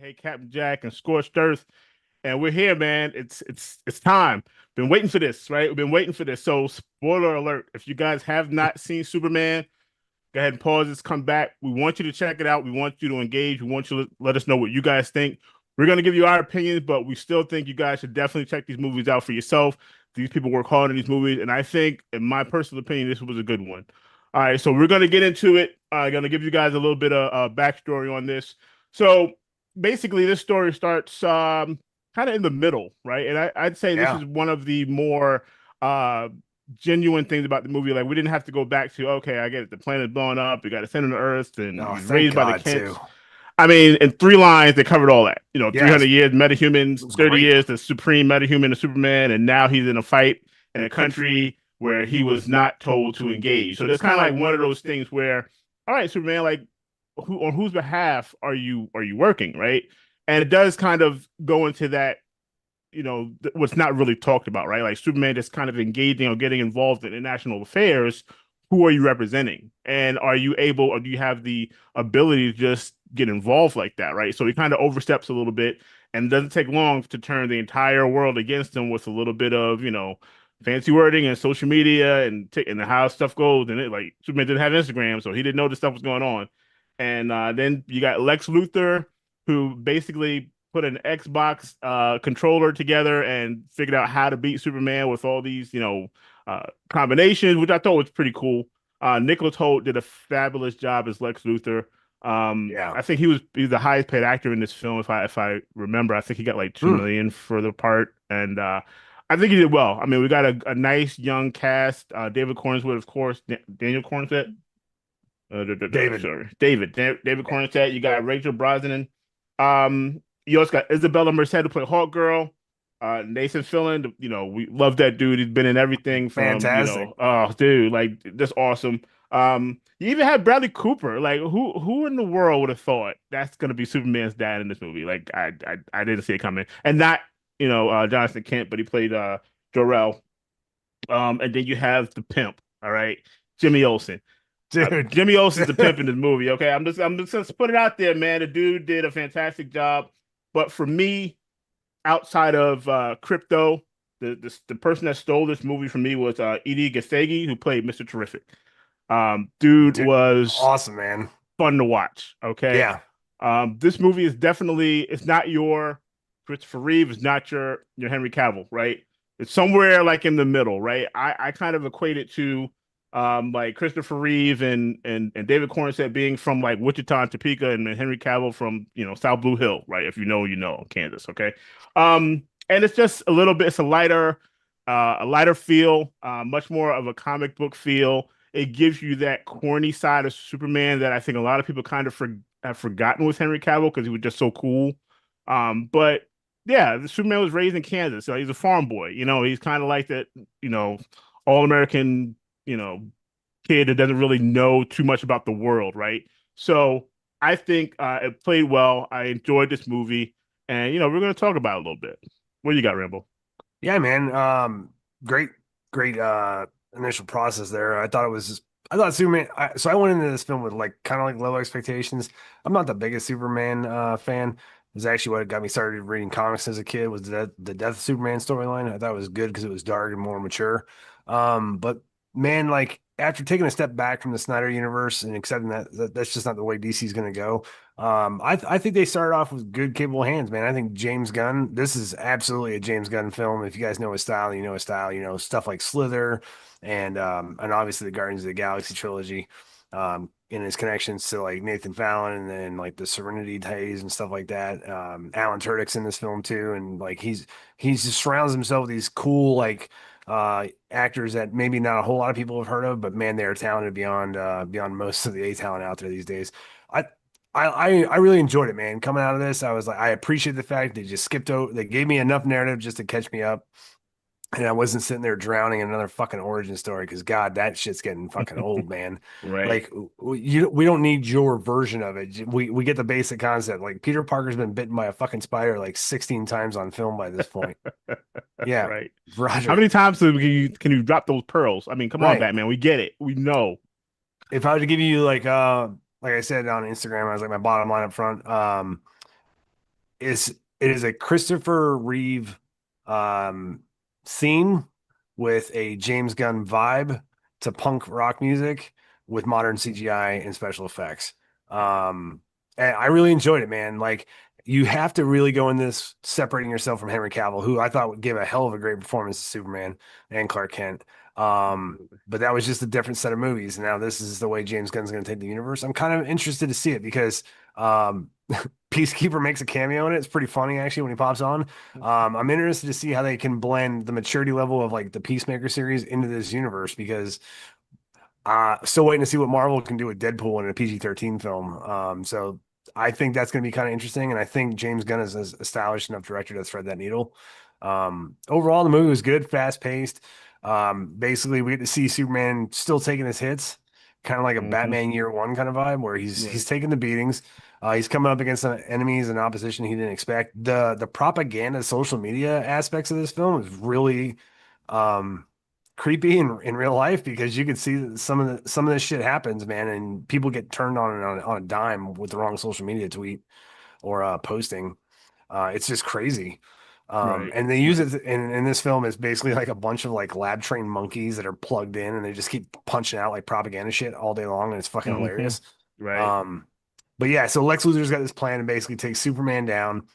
Hey Captain Jack and Scorched Earth, and we're here, man. It's time. Been waiting for this, right? We've been waiting for this. So, spoiler alert: if you guys have not seen Superman, go ahead and pause this. Come back. We want you to check it out. We want you to engage. We want you to let us know what you guys think. We're gonna give you our opinions, but we still think you guys should definitely check these movies out for yourself. These people work hard on these movies, and I think, in my personal opinion, this was a good one. All right, so we're gonna get into it. I'm gonna give you guys a little bit of backstory on this. So basically, this story starts kind of in the middle, right? And I'd say this Yeah. is one of the more uh, genuine things about the movie. Like we didn't have to go back to, okay, I get it, the planet's blowing up, we got to send him to Earth, and Oh, he's thank raised by the God too. Kents. I mean, in 3 lines, they covered all that. 300 Yes, years it metahumans, was 30 great. years the supreme metahuman, the Superman, and now he's in a fight in a country where he was not told to engage. So it's kind of like one of those things where, all right, Superman, like who on whose behalf are you working, right? And it does kind of go into that, what's not really talked about, right? Like Superman just kind of engaging or getting involved in international affairs. Who are you representing? And are you able, or do you have the ability to just get involved like that, right? So he kind of oversteps a little bit, and it doesn't take long to turn the entire world against him with a little bit of, fancy wording and social media and how stuff goes. And it like Superman didn't have Instagram, so he didn't know this stuff was going on. And then you got Lex Luthor, who basically put an Xbox controller together and figured out how to beat Superman with all these, combinations, which I thought was pretty cool. Nicholas Hoult did a fabulous job as Lex Luthor. Yeah. I think he was the highest paid actor in this film, if I remember. I think he got like two Hmm. million for the part, and I think he did well. I mean, we got a nice young cast. David Cornswood, of course, Daniel Cornsett. David. Sorry, David Cornsett. You got Rachel Brosnahan. You also got Isabella Merced to play Hawk Girl. Nathan Fillion, we love that dude. He's been in everything from, Fantastic. oh, dude, like that's awesome. You even have Bradley Cooper. Like, who in the world would have thought that's gonna be Superman's dad in this movie? Like, I didn't see it coming, and not, Jonathan Kent, but he played Jor-El. And then you have the pimp. All right, Jimmy Olsen. Dude. Jimmy Olsen's the pimp in this movie. Okay, I'm just gonna put it out there, man. The dude did a fantastic job. But for me, outside of Crypto, the person that stole this movie from me was Edie Gasegi, who played Mr. Terrific. Dude Dude. was Awesome, man. fun to watch. Okay, Yeah. this movie is definitely, it's not your Christopher Reeve, it's not your Henry Cavill, right? It's somewhere like in the middle, right? I kind of equate it to like Christopher Reeve and David Cornsett being from like Wichita and Topeka, and Henry Cavill from South Blue Hill, right? If you know, you know, Kansas, okay. And it's just a little bit, it's a lighter feel, much more of a comic book feel. It gives you that corny side of Superman that I think a lot of people kind of have forgotten with Henry Cavill because he was just so cool. But yeah, the Superman was raised in Kansas, so he's a farm boy. He's kind of like that, you know, all American, you know, kid that doesn't really know too much about the world, right? So I think it played well. I enjoyed this movie, and we're going to talk about it a little bit. What do you got, Rambo? Yeah, man. Great, great initial process there. I thought Superman so I went into this film with like kind of like low expectations. I'm not the biggest Superman fan. It's actually what got me started reading comics as a kid was the Death of Superman storyline. I thought it was good because it was dark and more mature. But man, like after taking a step back from the Snyder universe and accepting that's just not the way DC's going to go. I think they started off with good, capable hands, man. I think James Gunn, this is absolutely a James Gunn film. If you guys know his style, you know his style, stuff like Slither and obviously the Guardians of the Galaxy trilogy, in his connections to like Nathan Fallon and then like the Serenity days and stuff like that. Alan Tudyk's in this film too, and like he's just surrounds himself with these cool like actors that maybe not a whole lot of people have heard of, but man, they are talented beyond most of the A talent out there these days. I I really enjoyed it, man. Coming out of this, I was like, I appreciate the fact they just skipped over. They gave me enough narrative just to catch me up, and I wasn't sitting there drowning in another fucking origin story. Because God, that shit's getting fucking old, man. Right. Like we don't need your version of it. We get the basic concept. Like Peter Parker's been bitten by a fucking spider like 16 times on film by this point. Yeah, Right. How Roger. many times can you drop those pearls? I mean, come on, Right. Batman. We get it. We know. If I were to give you like I said on Instagram, I was like my bottom line up front. it is a Christopher Reeve um theme with a James Gunn vibe to punk rock music with modern CGI and special effects. Um and I really enjoyed it, man. Like you have to really go in this separating yourself from Henry Cavill, who I thought would give a hell of a great performance as Superman and Clark Kent. But that was just a different set of movies. And now this is the way James Gunn's going to take the universe. I'm kind of interested to see it because Peacekeeper makes a cameo in it. It's pretty funny actually when he pops on. I'm interested to see how they can blend the maturity level of like the Peacemaker series into this universe because still waiting to see what Marvel can do with Deadpool in a PG-13 film. So I think that's going to be kind of interesting, and I think James Gunn is a stylish enough director to thread that needle. Overall, the movie was good, fast paced. Basically, we get to see Superman still taking his hits, kind of like a Hmm. Batman Year One kind of vibe, where he's Right. taking the beatings. He's coming up against some enemies and opposition he didn't expect. The propaganda, social media aspects of this film is really um, creepy in real life because you can see that some of this shit happens, man, and people get turned on a dime with the wrong social media tweet or posting. It's just crazy. Right. And they use Right. it in this film as basically like a bunch of like lab trained monkeys that are plugged in and they just keep punching out like propaganda shit all day long and it's fucking Hmm. hilarious. Right. Um, but yeah, so Lex Luthor's got this plan to basically take Superman down,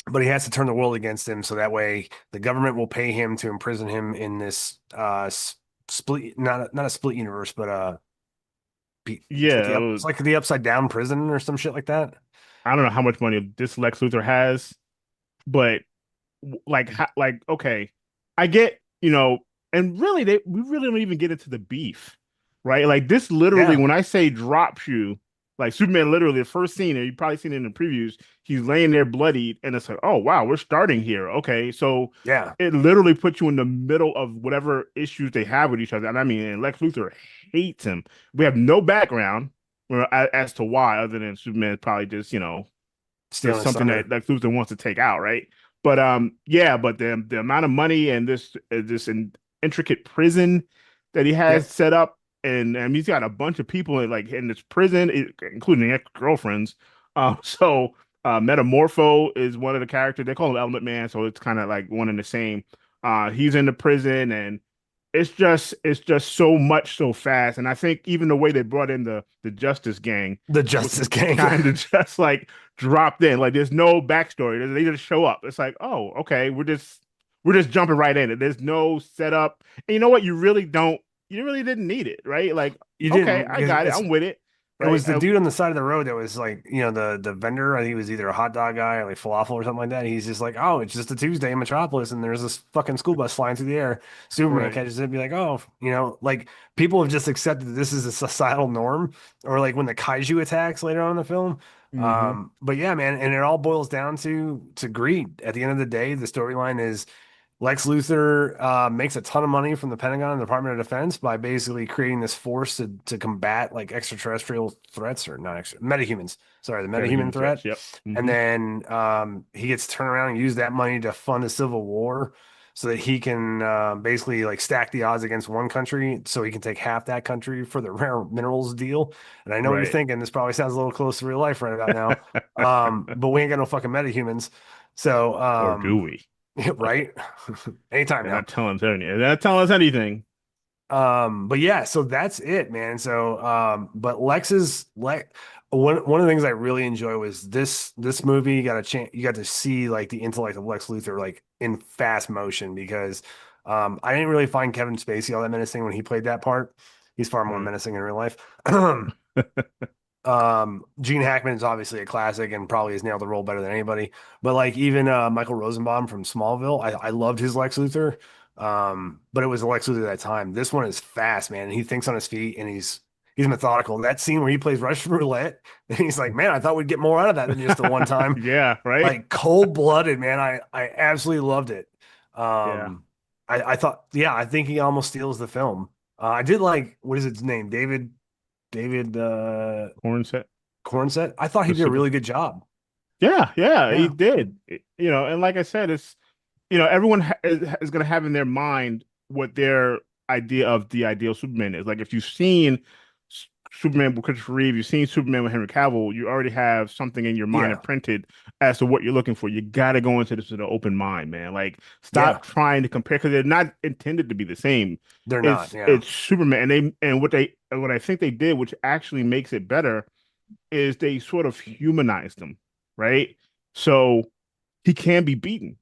but he has to turn the world against him so that way the government will pay him to imprison him in this split, not a split universe, but Yeah. it's like the upside down prison or some shit like that. I don't know how much money this Lex Luthor has, but like, like, okay, I get, and really, we really don't even get into the beef, right? Like, this literally, Yeah, when I say drops you, like Superman, literally, the first scene, and you've probably seen it in the previews, he's laying there bloodied, and it's like, oh wow, we're starting here. Okay, so yeah. it literally puts you in the middle of whatever issues they have with each other, and I mean, and Lex Luthor hates him. We have no background as to why, other than Superman probably just, there's Stealing his something thunder. that Lex Luthor wants to take out, right? But yeah, but the amount of money and this intricate prison that he has Yep. set up, and he's got a bunch of people like in this prison, including ex-girlfriends. So Metamorpho is one of the characters. They call him Element Man, so it's kind of like one and the same. He's in the prison, and it's just so much so fast. And I think even the way they brought in the Justice Gang The was Justice Gang. kind of just like dropped in. Like there's no backstory. They just show up. It's like, oh, okay, we're just jumping right in it. There's no setup. And you know what? You really didn't need it, right? Like, You okay, didn't I because got it. I'm with it, it right? was the dude on the side of the road that was like, the vendor. I think he was either a hot dog guy or like falafel or something like that. He's just like, oh, it's just a Tuesday in Metropolis, and there's this fucking school bus flying through the air. Superman Right. catches it and be like, oh, like people have just accepted that this is a societal norm, or like when the kaiju attacks later on in the film. Hmm. But yeah, man, and it all boils down to greed. At the end of the day, the storyline is Lex Luthor makes a ton of money from the Pentagon and the Department of Defense by basically creating this force to combat like extraterrestrial threats or not extra metahumans. Sorry, the metahuman Metahuman threat. threats. Yep. And Hmm. then he gets to turn around and use that money to fund a civil war so that he can basically like stack the odds against one country so he can take half that country for the rare minerals deal. And I know what you're Right. thinking. This probably sounds a little close to real life right about now. But we ain't got no fucking metahumans. So, Or do we? right? Anytime They're now. not telling us anything. They're not telling us anything. But yeah, so that's it, man. So, but Lex's like one of the things I really enjoy was this movie. You got a chance, you got to see like the intellect of Lex Luthor like in fast motion because I didn't really find Kevin Spacey all that menacing when he played that part. He's far more Right. menacing in real life. Gene Hackman is obviously a classic and probably has nailed the role better than anybody. But like even Michael Rosenbaum from Smallville, I loved his Lex Luthor. But it was a Lex Luthor at that time. This one is fast, man. He thinks on his feet and he's methodical. That scene where he plays Russian roulette and he's like, man, I thought we'd get more out of that than just the one time. Yeah, right? Like cold blooded, man. I absolutely loved it. Yeah. Um, I thought, yeah, I think he almost steals the film. I did like what is its name, David Corn set. Cornset. I thought he The did a super. really good job. Yeah, yeah, he Yeah. did. And like I said, everyone is going to have in their mind what their idea of the ideal Superman is. Like if you've seen Superman with Christopher Reeve, you've seen Superman with Henry Cavill, you already have something in your mind Yeah, imprinted as to what you're looking for. You got to go into this with an open mind, man. Like, yeah, stop trying to compare because they're not intended to be the same. they're not. Yeah, It's Superman, and what I think they did, which actually makes it better, is they sort of humanized him, right? So he can be beaten,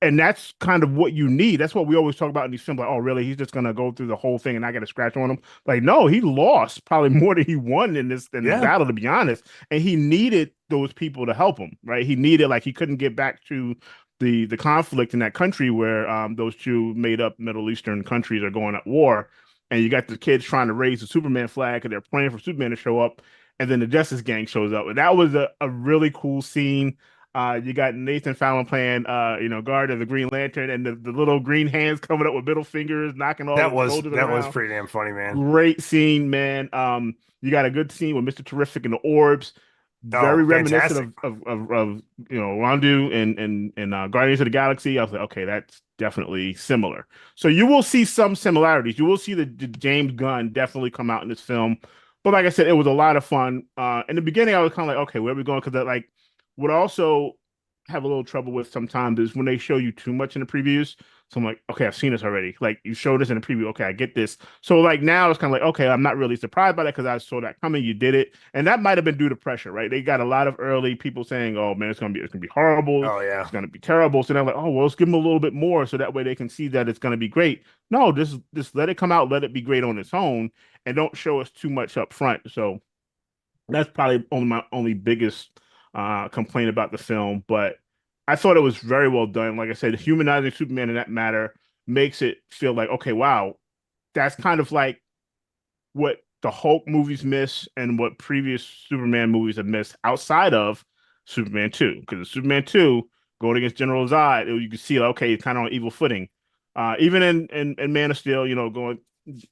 and that's kind of what you need. That's what we always talk about in these films. Like, oh, really? He's just gonna go through the whole thing and I get a scratch on him. Like, no, he lost probably more than he won in this yeah, battle, to be honest. And he needed those people to help him, right? He needed like he couldn't get back to the conflict in that country where those two made up Middle Eastern countries are going at war, and you got the kids trying to raise the Superman flag and they're praying for Superman to show up, and then the Justice Gang shows up, and that was a really cool scene. You got Nathan Fallon playing, guard of the Green Lantern, and the little green hands coming up with middle fingers, knocking all the soldiers that was around. pretty damn funny, man. Great scene, man. You got a good scene with Mr. Terrific and the orbs, Oh, very reminiscent fantastic. of Randu and Guardians of the Galaxy. I was like, okay, that's definitely similar. So you will see some similarities. You will see the James Gunn definitely come out in this film. But like I said, it was a lot of fun. In the beginning, I was kind of like, okay, where are we going? Because like would also have a little trouble with sometimes is when they show you too much in the previews. So I'm like, okay, I've seen this already. Like you showed this in the preview. Okay, I get this. So like now it's kind of like, okay, I'm not really surprised by that because I saw that coming. You did it, and that might have been due to pressure, right? They got a lot of early people saying, "Oh man, it's gonna be horrible. Oh yeah, It's gonna be terrible." So they're like, "Oh well, let's give them a little bit more so that way they can see that it's gonna be great." No, just let it come out, let it be great on its own, and don't show us too much up front. So that's probably only my only biggest complaint about the film, but I thought it was very well done. Like I said, humanizing Superman in that matter makes it feel like, okay, wow, that's kind of like what the Hulk movies miss and what previous Superman movies have missed outside of Superman 2. Because in Superman 2, going against General Zod, you can see, like, okay, he's kind of on evil footing. Even in Man of Steel,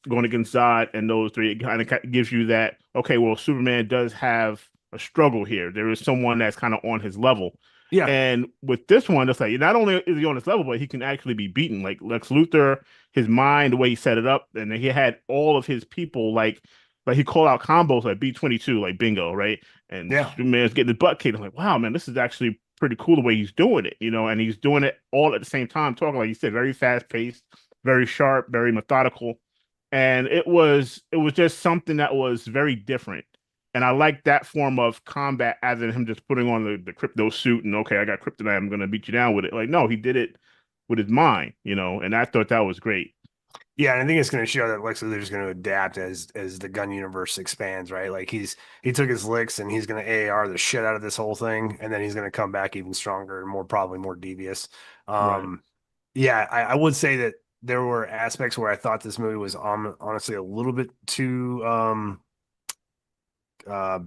going against Zod and those three, it kind of gives you that, okay, well, Superman does have a struggle here. There is someone that's kind of on his level. yeah, And with this one, it's like not only is he on his level, but he can actually be beaten. Like Lex Luthor, his mind, the way he set it up, and he had all of his people like he called out combos like B-22, like bingo, right? And yeah. Superman's getting his butt kicked. I'm like, wow, man, this is actually pretty cool the way he's doing it, and he's doing it all at the same time, talking like you said, very fast paced, very sharp, very methodical, and it was just something that was very different. And I like that form of combat as in him just putting on the crypto suit and okay, I got kryptonite, I'm gonna beat you down with it. Like, no, he did it with his mind, and I thought that was great. Yeah, and I think it's going to show that Lex Luthor is going to adapt as the gun universe expands, right? Like he took his licks and he's going to AAR the shit out of this whole thing, and then he's going to come back even stronger and probably more devious. Right. Um, yeah, I would say that there were aspects where I thought this movie was honestly a little bit too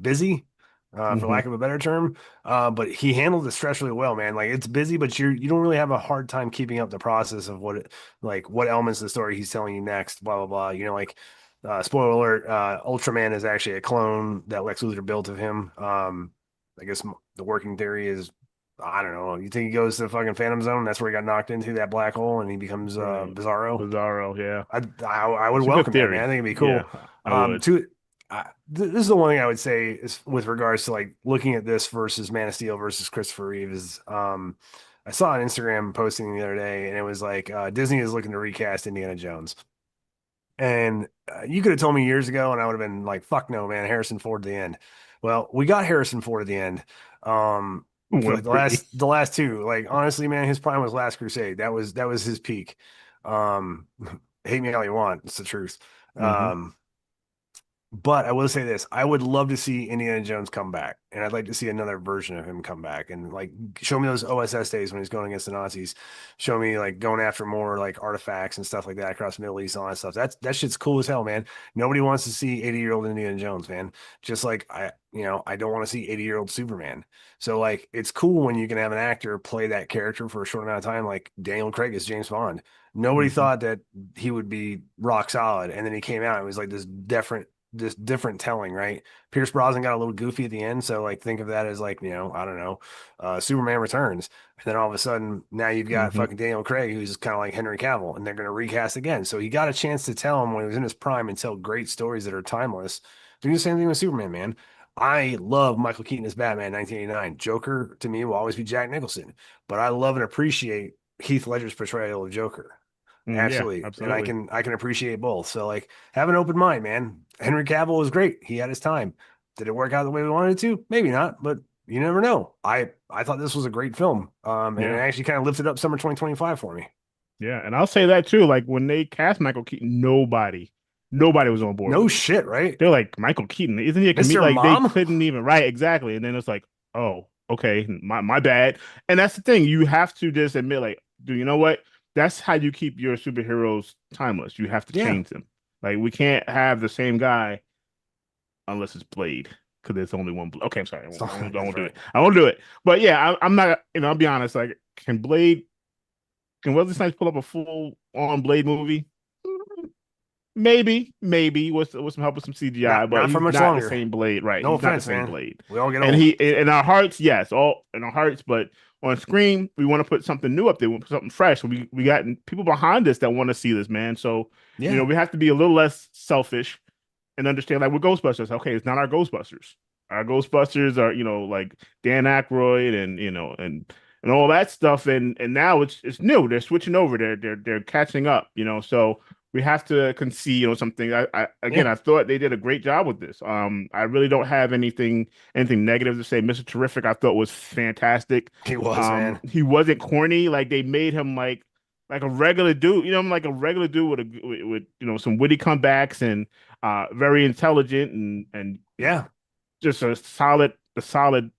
busy, for Hmm. lack of a better term. But he handled the stress really well, man. Like it's busy, but you don't really have a hard time keeping up the process of what elements of the story he's telling you next, blah blah blah. Spoiler alert, Ultraman is actually a clone that Lex Luthor built of him. I guess the working theory is I don't know. You think he goes to the fucking Phantom Zone? That's where he got knocked into that black hole, and he becomes Right. Bizarro. Bizarro, yeah. I would It's a good welcome that, man. theory. I think it'd be Yeah, cool. I would. To this is the one thing I would say is with regards to like looking at this versus Man of Steel versus Christopher Reeve is I saw an Instagram posting the other day and it was like Disney is looking to recast Indiana Jones. And you could have told me years ago and I would have been like, fuck no, man, Harrison Ford at the end. Well, we got Harrison Ford at the end. For like Went pretty. the last two, like honestly, man, his prime was Last Crusade. That was his peak. Um, hate me all you want, it's the truth. Hmm. Um, but I will say this: I would love to see Indiana Jones come back, and I'd like to see another version of him come back, and like show me those OSS days when he's going against the Nazis. Show me like going after more like artifacts and stuff like that across the Middle East, all that stuff. That shit's cool as hell, man. Nobody wants to see 80-year-old Indiana Jones, man. Just like I don't want to see 80-year-old Superman. So like, it's cool when you can have an actor play that character for a short amount of time, like Daniel Craig is James Bond. Nobody Hmm. thought that he would be rock solid, and then he came out and was like this different just different telling, right? Pierce Brosnan got a little goofy at the end, so like think of that as like, I don't know, Superman Returns. And then all of a sudden now you've got Hmm. fucking Daniel Craig, who's kind of like Henry Cavill, and they're gonna recast again. So he got a chance to tell him when he was in his prime and tell great stories that are timeless. Do the same thing with Superman, man. I love Michael Keaton as Batman 1989. Joker to me will always be Jack Nicholson, but I love and appreciate Heath Ledger's portrayal of Joker. Yeah, Absolutely. And I absolutely. can I can appreciate both. So like have an open mind, man. Henry Cavill was great. He had his time. Did it work out the way we wanted it to? Maybe not, but you never know. I thought this was a great film. And it Yeah. actually kind of lifted up summer 2025 for me. Yeah. And I'll say that too. Like when they cast Michael Keaton, nobody was on board No with it. shit, right? They're like, Michael Keaton, isn't he a comedian? Mr. Like they Mom? couldn't even write exactly. And then it's like, oh, okay, my bad. And that's the thing. You have to just admit, like, do you know what? That's how you keep your superheroes timeless. You have to Yeah. change them. Like we can't have the same guy unless it's Blade, because there's only one. Okay, I'm sorry. So I that's won't do right. it. I won't do it. But yeah, I'm not. I'll be honest. Like, can Wesley Snipes pull up a full on Blade movie? Maybe with some help with some CGI, but Not for he's much not the longer. same Blade, right? No He's not the offense, same man. Blade, We all get and old. he in our hearts, yes, all in our hearts, but on screen we want to put something new up there, we want to put something fresh. We got people behind us that want to see this, man. So Yeah. we have to be a little less selfish and understand, like with Ghostbusters. Okay, it's not our Ghostbusters. Our Ghostbusters are like Dan Aykroyd and and all that stuff, and now it's new. They're switching over. They're catching up. So we have to concede, something. Again, Yeah. I thought they did a great job with this. I really don't have anything negative to say. Mr. Terrific, I thought was fantastic. He was, man. He wasn't corny. Like they made him like a regular dude. Like a regular dude with some witty comebacks and very intelligent and Yeah. just a solid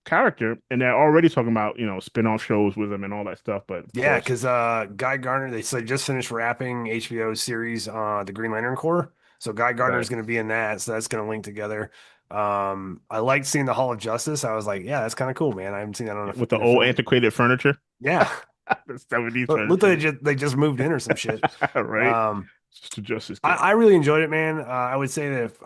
character. And they're already talking about spin-off shows with him and all that stuff. But of Yeah, course, because Guy Gardner, they just finished wrapping HBO's series, The Green Lantern Corps. So Guy Gardner is right, going to be in that, so that's going to link together. I liked seeing the Hall of Justice. I was like, yeah, that's kind of cool, man. I haven't seen that with the in a old film. antiquated furniture, Yeah, the 70s look like furniture, they just moved in or some shit. right? Um, Just to Justice I Gang. really enjoyed it, man. I would say that if,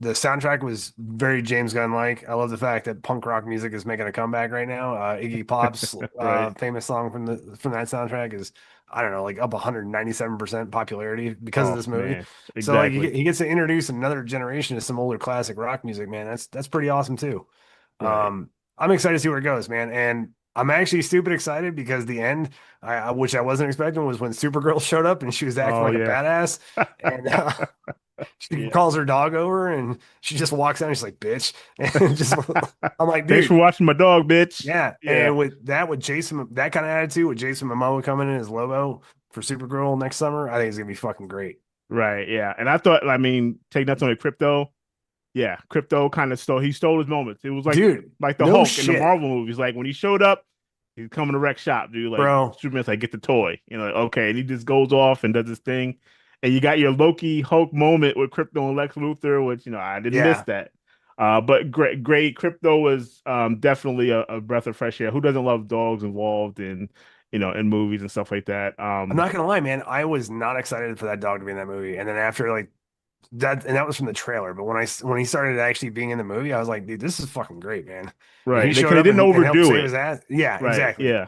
the soundtrack was very James Gunn like. I love the fact that punk rock music is making a comeback right now. Iggy Pop's Right. famous song from that soundtrack is, I don't know, like up 197% popularity because of Oh this movie. man, So like exactly. he gets to introduce another generation to some older classic rock music, man. That's pretty awesome too. Right. I'm excited to see where it goes, man. And I'm actually stupid excited because the end, which I wasn't expecting, was when Supergirl showed up and she was acting Oh like a yeah. badass. And she Yeah. calls her dog over and she just walks out and she's like, bitch. And just, I'm like, Thanks for dude, watching my dog, bitch. yeah. Yeah. And with Jason, that kind of attitude, with Jason Momoa coming in as Lobo for Supergirl next summer, I think it's gonna be fucking great. Right. Yeah. And I thought, I mean, take notes on Crypto. Yeah, Crypto kind of stole his moments. It was Dude, like the no Hulk in the shit, Marvel movies. Like when he showed up, he's coming to wreck shop, dude. Like bro. Superman's like, get the toy. Like, okay, and he just goes off and does his thing. And you got your Loki Hulk moment with Crypto and Lex Luthor, which I didn't miss Yeah. that. But great. Crypto was definitely a breath of fresh air. Who doesn't love dogs involved in movies and stuff like that? I'm not gonna lie, man. I was not excited for that dog to be in that movie. And then after like that, and that was from the trailer. But when he started actually being in the movie, I was like, dude, this is fucking great, man. And he Right. showed They up didn't and helped overdo save it. his ass. Yeah, Right. exactly. Yeah.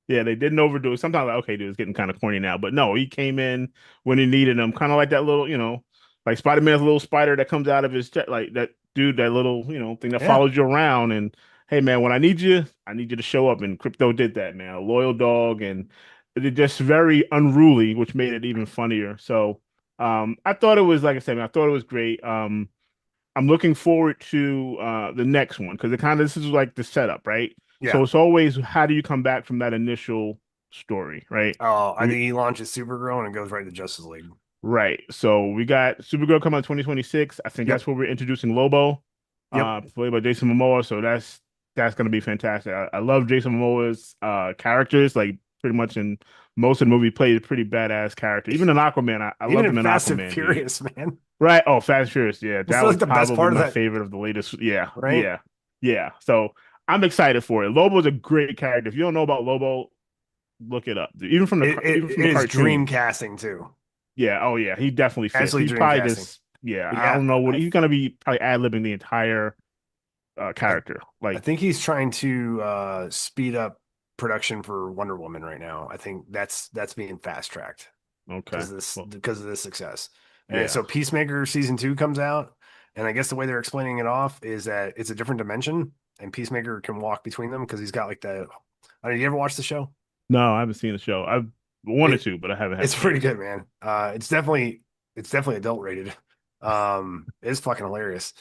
Yeah, they didn't overdo it. Sometimes like, okay, dude, it's getting kind of corny now. But no, he came in when he needed him, kind of like that little, like Spider-Man's little spider that comes out of his chest, like that dude, that little, thing that Yeah. follows you around. And hey, man, when I need you to show up. And Crypto did that, man. A loyal dog, and it just very unruly, which made it even funnier. So, I thought it was, like I said, man, I thought it was great. I'm looking forward to the next one because this is like the setup, right? So Yeah. it's always how do you come back from that initial story, right? Oh, I We think he launches Supergirl and it goes right to Justice League. right. So we got Supergirl coming out 2026. I think that's Yep. where we're introducing Lobo, Yep. played by Jason Momoa. So that's gonna be fantastic. I love Jason Momoa's characters, like pretty much in most of the movie played a pretty badass character. Even in Aquaman, I Even loved in him in Fast and Aquaman, dude. Furious, man. Right. Oh, Fast and Furious. Yeah, It's that was like the best probably part of my that, favorite of the latest. Yeah, right? yeah, yeah. So I'm excited for it. Lobo's a great character. If you don't know about Lobo, look it up. Even from It, the it, even from it the is cartoon. dream casting too. Yeah. Oh yeah. He definitely fits. Absolutely He dream probably casting. just Yeah, But I yeah, don't know what he's gonna be probably ad-libbing the entire I, character. I Like, think he's trying to speed up production for Wonder Woman right now. I think that's being fast tracked okay, well, because of this success. And yeah, so Peacemaker season 2 comes out, and I guess the way they're explaining it off is that it's a different dimension, and Peacemaker can walk between them because he's got like the. I mean, you ever watch the show? no, I haven't seen the show. I've wanted It to, but I haven't had a it's pretty chance. good, man. It's definitely adult rated. It's fucking hilarious.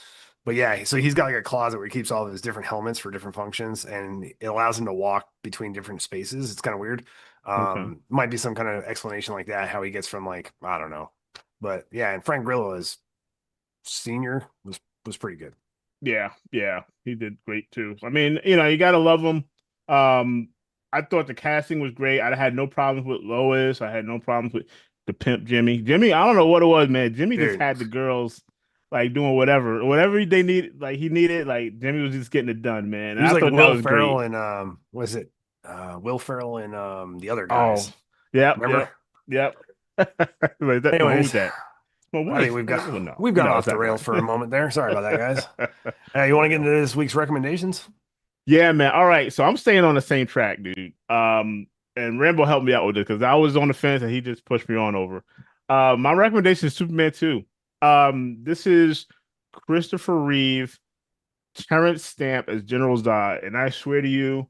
But yeah, so he's got like a closet where he keeps all of his different helmets for different functions, and it allows him to walk between different spaces. It's kind of weird. Okay, Might be some kind of explanation like that, how he gets from like, I don't know. But yeah, and Frank Grillo as senior was pretty good. yeah, yeah, he did great too. I mean, you gotta love him. Um, I thought the casting was great. I had no problems with Lois. I had no problems with the pimp Jimmy. Jimmy, I don't know what it was, man. Jimmy just Dude, had the girls like doing whatever they needed. Like he needed, like Jimmy was just getting it done, man. he And was I like thought that Will was Ferrell great. and was it Will Ferrell and the other Oh, guys. yep, Remember? yep, yep. Like that, no, who's Anyways, that? My I think wife. Well, no, we've gone no, off it's the not my rails for a moment there. Sorry about that, guys. wife. You want For to get into real. this week's recommendations? Yeah, man. All right, so I'm staying on the same track, dude. And Rambo helped me out with it because I was on the fence and he just pushed me on over. My recommendation is Superman 2. This is Christopher Reeve, Terrence Stamp as General Zod, and I swear to you,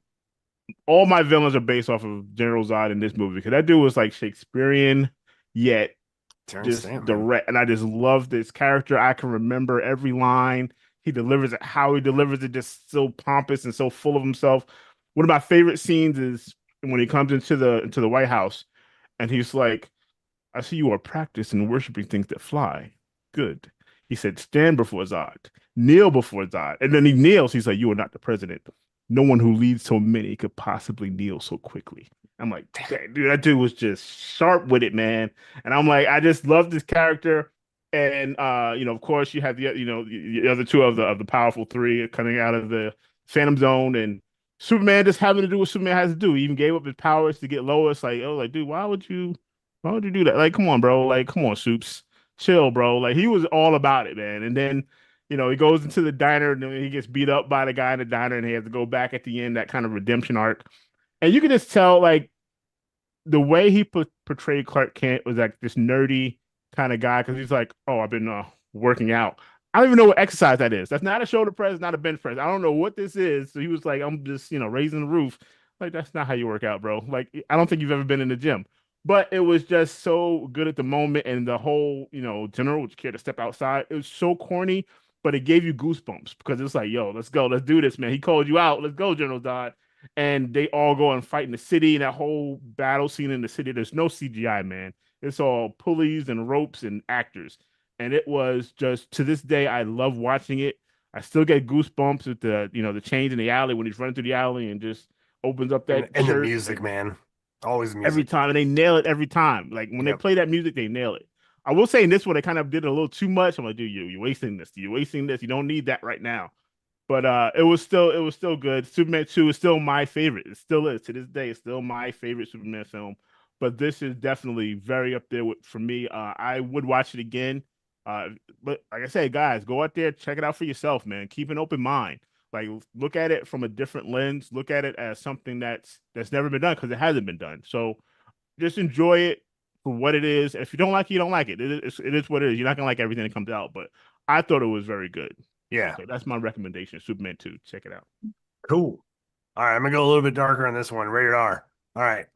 all my villains are based off of General Zod in this movie because that dude was like Shakespearean, yet Terrence just Stamp, man. direct, and I just love this character. I can remember every line he delivers it, how he delivers it, just so pompous and so full of himself. One of my favorite scenes is when he comes into the White House, and he's like, "I see you are practicing worshiping things that fly. Good." He said, "Stand before Zod, kneel before Zod," and then he kneels. He's like, "You are not the president. No one who leads so many could possibly kneel so quickly." I'm like, "Dang, dude, that dude was just sharp with it, man." And I'm like, I just love this character. And of course, you have the other two of the powerful three coming out of the Phantom Zone, and Superman just having to do what Superman has to do. He even gave up his powers to get Lois. Like, oh, like, dude, why would you do that? Like, come on, bro. Like, come on, Soups. Chill, bro. Like, he was all about it, man. And then, he goes into the diner and then he gets beat up by the guy in the diner and he has to go back at the end, that kind of redemption arc. And you can just tell, like, the way he portrayed Clark Kent was like this nerdy kind of guy because he's like, oh, I've been working out. I don't even know what exercise that is. That's not a shoulder press, not a bench press. I don't know what this is. So he was like, I'm just, raising the roof. Like, that's not how you work out, bro. Like, I don't think you've ever been in the gym. But it was just so good at the moment. And the whole, general would care to step outside. It was so corny, but it gave you goosebumps because it's like, yo, let's go. Let's do this, man. He called you out. Let's go, General Dodd. And they all go and fight in the city. And that whole battle scene in the city, there's no CGI, man. It's all pulleys and ropes and actors. And it was just, to this day, I love watching it. I still get goosebumps with the change in the alley when he's running through the alley and just opens up And that the church music, and man. Always the every music. time, and they nail it every time. Like when they Yep. play that music, they nail it. I will say in this one, they kind of did it a little too much. I'm like, dude, you're wasting this. You're wasting this. You don't need that right now. But it was still good. Superman 2 is still my favorite. It still is to this day. It's still my favorite Superman film. But this is definitely very up there for me. I would watch it again. Uh, but like I said, guys, go out there, check it out for yourself, man. Keep an open mind. Like look at it from a different lens. Look at it as something that's never been done because it hasn't been done. So just enjoy it for what it is. If you don't like it, you don't like it. It is what it is. You're not gonna like everything that comes out, but I thought it was very good. Yeah. So that's my recommendation. Superman 2. Check it out. Cool. All right, I'm gonna go a little bit darker on this one. Rated R. All right.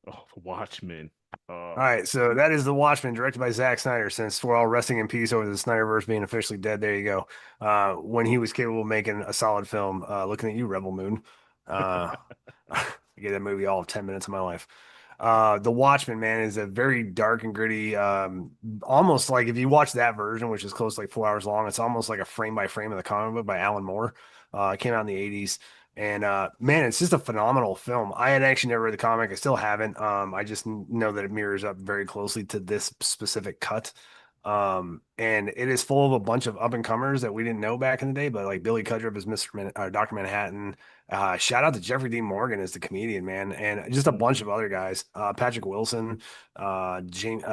Oh, The Watchmen. All right, so that is The Watchmen, directed by Zack Snyder. Since we're all resting in peace over the Snyderverse being officially dead, there you go. When he was capable of making a solid film, looking at you, Rebel Moon. Uh, I gave that movie all of 10 minutes of my life. The Watchmen, man, is a very dark and gritty, almost like if you watch that version, which is close to like 4 hours long, it's almost like a frame by frame of the comic book by Alan Moore. It came out in the 80s. And man, it's just a phenomenal film. I had actually never read the comic. I still haven't. I just know that it mirrors up very closely to this specific cut. And it is full of a bunch of up and comers that we didn't know back in the day, but like Billy Cudrup as Dr. Manhattan. Shout out to Jeffrey Dean Morgan as the comedian, man, and just a bunch Mhm. of other guys. Patrick Wilson, James,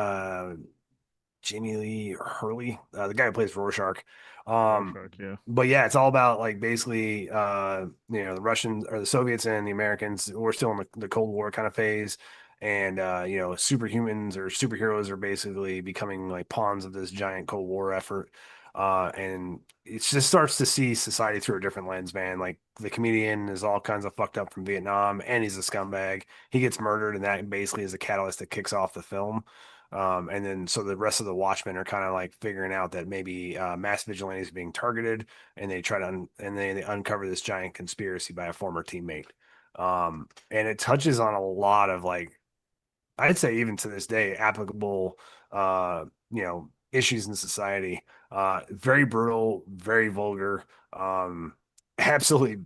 Jamie Lee Hurley, the guy who plays Rorschach. Rorschach, yeah. But yeah, it's all about like basically, the Russians or the Soviets and the Americans. We're still in the Cold War kind of phase, and superhumans or superheroes are basically becoming like pawns of this giant Cold War effort. And it just starts to see society through a different lens, man. Like the comedian is all kinds of fucked up from Vietnam, and he's a scumbag. He gets murdered, and that basically is the catalyst that kicks off the film. And then so the rest of the Watchmen are kind of like figuring out that maybe mass vigilantes are being targeted, and they try to and they uncover this giant conspiracy by a former teammate. And it touches on a lot of like I'd say even to this day applicable issues in society. Very brutal, very vulgar, absolutely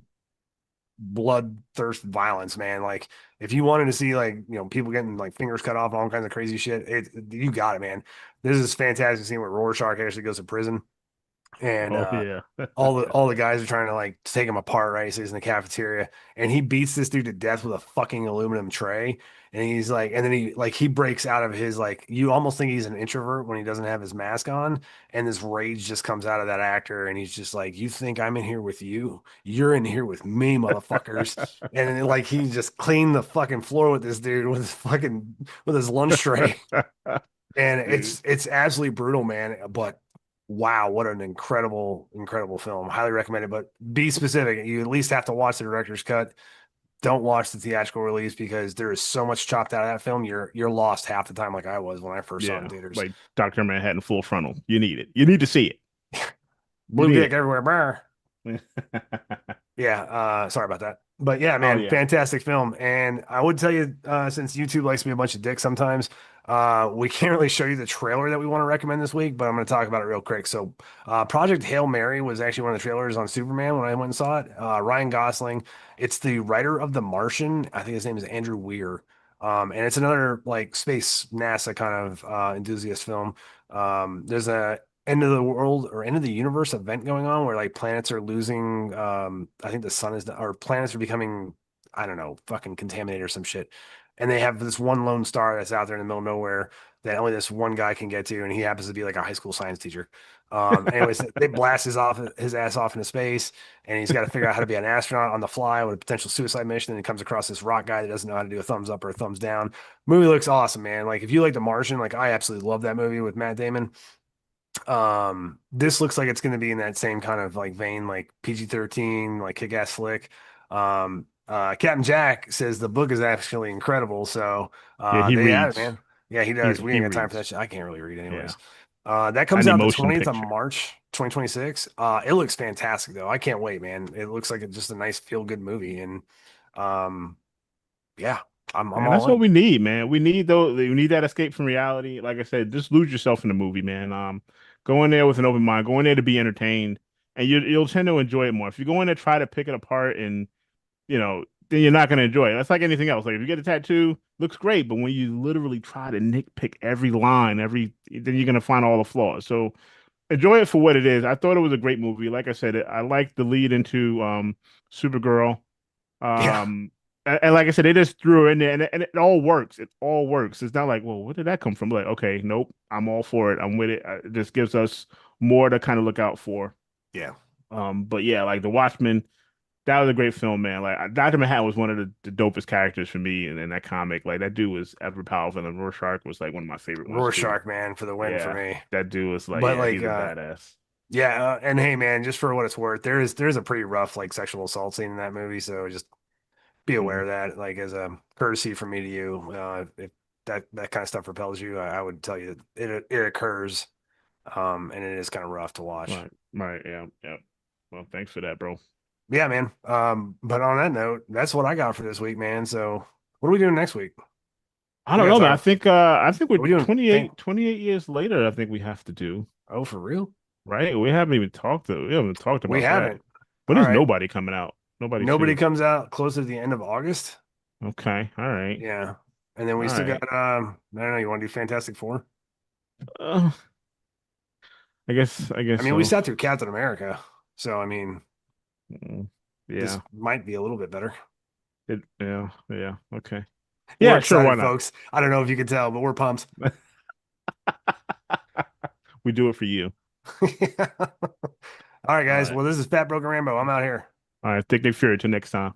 bloodthirst violence, man. Like if you wanted to see like people getting like fingers cut off, all kinds of crazy shit, you got it, man. This is fantastic scene where Rorschach actually goes to prison and Oh yeah. all the guys are trying to like take him apart, right? So he's in the cafeteria and he beats this dude to death with a fucking aluminum tray. And he's like, and then he breaks out of his like you almost think he's an introvert when he doesn't have his mask on, and this rage just comes out of that actor, and he's just like, "You think I'm in here with you? You're in here with me, motherfuckers!" And then, like he just cleaned the fucking floor with this dude with his lunch tray, and Dude. it's absolutely brutal, man. But wow, what an incredible film. Highly recommend it, but be specific. You at least have to watch the director's cut. Don't watch the theatrical release because there is so much chopped out of that film. You're lost half the time, like I was when I first saw it in Yeah. theaters. Like Dr. Manhattan full frontal. You need it. You need to see it. You Blue need dick everywhere. Brr. it. Yeah, sorry about that. But yeah, Oh man, yeah. fantastic film. And I would tell you, since YouTube likes to be a bunch of dicks sometimes, we can't really show you the trailer that we want to recommend this week, but I'm going to talk about it real quick. So, Project Hail Mary was actually one of the trailers on Superman when I went and saw it. Ryan Gosling, it's the writer of The Martian. I think his name is Andrew Weir. And it's another like space NASA kind of enthusiast film. There's a end of the world or end of the universe event going on where like planets are losing I think the sun is or planets are becoming I don't know fucking contaminated or some shit, and they have this one lone star that's out there in the middle of nowhere that only this one guy can get to, and he happens to be like a high school science teacher. Anyways, they blast his ass off into space, and he's got to figure out how to be an astronaut on the fly with a potential suicide mission. And he comes across this rock guy that doesn't know how to do a thumbs up or a thumbs down. Movie looks awesome, man. Like if you like The Martian, like I absolutely love that movie with Matt Damon. This looks like it's going to be in that same kind of like vein, like PG-13, like kick-ass flick. Captain Jack says the book is actually incredible, so Yeah, he they have it, reads. man. Yeah, he He does. We he ain't got time for that reads. shit. I can't really read Yeah. anyways. That I comes need out the motion 20th of picture. March, 2026. It looks fantastic though. I can't wait, man. It looks like it's just a nice feel-good movie, and um, yeah, I'm Man, all that's what in. we need, man. We need those. We need that escape from reality. Like I said, just lose yourself in the movie, man. Go in there with an open mind. Go in there to be entertained, and you'll tend to enjoy it more. If you go in there try to pick it apart, and then you're not going to enjoy it. That's like anything else. Like if you get a tattoo, looks great, but when you literally try to nitpick every line, then you're going to find all the flaws. So enjoy it for what it is. I thought it was a great movie. Like I said, I liked the lead into Supergirl. Yeah, And like I said, they just threw her in there, and it all works. It all works. It's not like, well, where did that come from? Like, okay, nope, I'm all for it. I'm with it. It just gives us more to kind of look out for. yeah, But yeah, like The Watchmen, that was a great film, man. Like Dr. Manhattan was one of the dopest characters for me in that comic. Like that dude was ever powerful, and Rorschach was like one of my favorite ones too. Rorschach, man, for the win for Yeah, me. that dude was like, But yeah, like, he's a badass. yeah, and hey, man, just for what it's worth, there's a pretty rough like sexual assault scene in that movie, so just be aware Mhm. of that. Like as a courtesy from me to you, if that kind of stuff repels you, I would tell you that it occurs, and it is kind of rough to watch. Right, right, yeah, yeah. Well, thanks for that, bro. Yeah, man. But on that note, that's what I got for this week, man. So what are we doing next week? I We don't gotta know, man. talk. I think we're Are we doing fan? 28 years later. I think we have to do, Oh, for real? right? We haven't talked We about that. haven't. When All is right. Nobody coming out? Nobody Nobody too. comes out closer to the end of August. Okay, all right, Yeah. And then all we still got right. I don't know, you want to do Fantastic Four? Uh, I I guess mean, we so. sat through Captain America, so I mean, Mm, this yeah, might be a little bit better. yeah. Okay, We're yeah, sure. Why excited, not? folks. I don't know if you can tell, but we're pumped. We do it for you. All right, All guys. right. Well, this is Fat Broken Rambo. I'm out here. All right. ThickNickFury. Till next time.